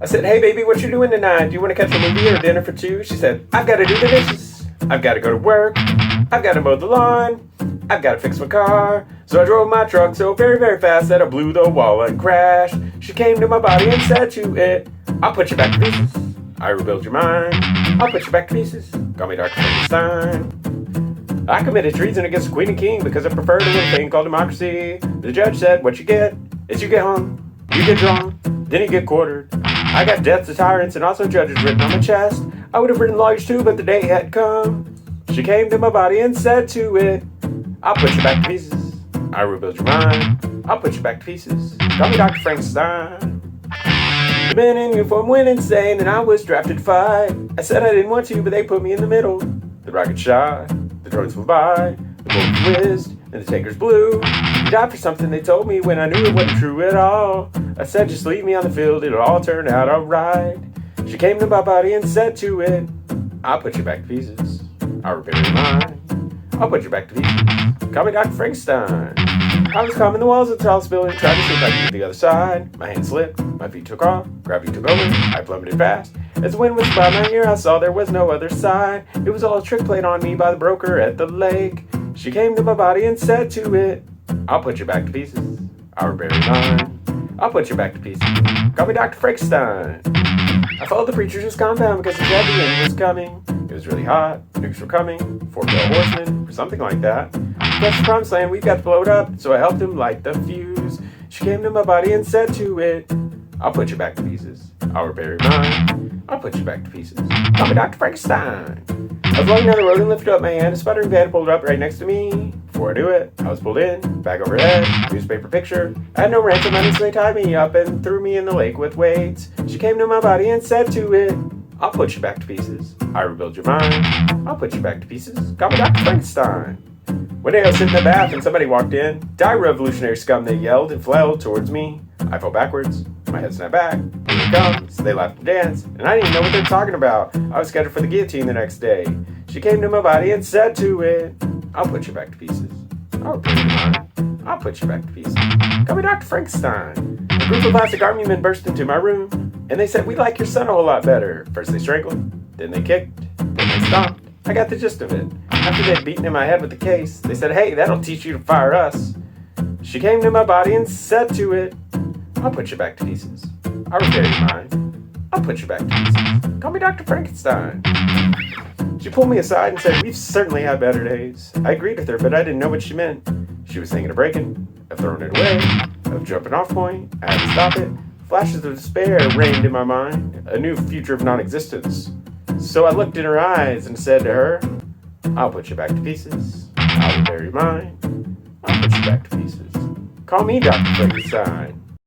I said, hey baby, what you doing tonight? Do you want to catch a movie or dinner for two? She said, I've got to do the dishes. I've got to go to work. I've got to mow the lawn. I've got to fix my car. So I drove my truck so very, very fast that I blew the wall and crashed. She came to my body and said to it, I'll put you back to pieces. I rebuild your mind. I'll put you back to pieces. Call me Dr. Frankenstein. I committed treason against the Queen and King because I preferred a little thing called democracy. The judge said, what you get is you get hung, you get drawn, then you get quartered. I got death to tyrants and also judges written on my chest. I would have written lawyers too, but the day had come. She came to my body and said to it, I'll put you back to pieces. I rebuild your mind. I'll put you back to pieces. Call me Dr. Frankenstein. The men in uniform went insane and I was drafted to fight. I said I didn't want to, but they put me in the middle. The rocket shot, the drones flew by, the bullets whizzed, and the tankers blew. You died for something they told me when I knew it wasn't true at all. I said just leave me on the field, it'll all turn out alright. She came to my body and said to it, I'll put you back to pieces. I'll repair your mind. I'll put you back to pieces. Call me Dr. Frankenstein. I was climbing the walls of the tallest building, trying to see if I could get to the other side. My hand slipped, my feet took off, gravity took over, I plummeted fast. As the wind was by my ear, I saw there was no other side. It was all a trick played on me by the broker at the lake. She came to my body and said to it, I'll put you back to pieces. I'll repair your mind. I'll put you back to pieces. Call me Dr. Frankenstein. I followed the preacher to his compound because he said the end was coming. It was really hot, nukes were coming, 4-tailed horsemen, or something like that. That's the promised land, we've got to blow it up, so I helped him light the fuse. She came to my body and said to it, I'll put you back to pieces. I'll repair your mind. I'll put you back to pieces. Call me Dr. Frankenstein. I was walking down the road and lifted up my hand. A sputtering van pulled up right next to me. Before I knew it, I was pulled in, back overhead, newspaper picture. I had no ransom money, so they tied me up and threw me in the lake with weights. She came to my body and said to it, I'll put you back to pieces. I rebuild your mind. I'll put you back to pieces. Call me Dr. Frankenstein. One day I was sitting in the bath and somebody walked in. Die, revolutionary scum, they yelled and flailed towards me. I fell backwards. My head snapped back. Here it comes. They laughed and danced. And I didn't even know what they were talking about. I was scheduled for the guillotine the next day. She came to my body and said to it, I'll put you back to pieces. I'll repair your mind. I'll put you back to pieces. Call me Dr. Frankenstein. A group of plastic army men burst into my room. And they said, we like your son a whole lot better. First they strangled. Then they kicked. Then they stomped. I got the gist of it. After they'd beaten in my head with the case, they said, hey, that'll teach you to fire us. She came to my body and said to it, I'll put you back to pieces. I'll repair your mind. I'll put you back to pieces. Call me Dr. Frankenstein. She pulled me aside and said, we've certainly had better days. I agreed with her, but I didn't know what she meant. She was thinking of breaking, of throwing it away, of jumping off point. I had to stop it. Flashes of despair reigned in my mind, a new future of non-existence. So I looked in her eyes and said to her, I'll put you back to pieces. I'll repair your mind. I'll put you back to pieces. Call me Dr. Frankenstein.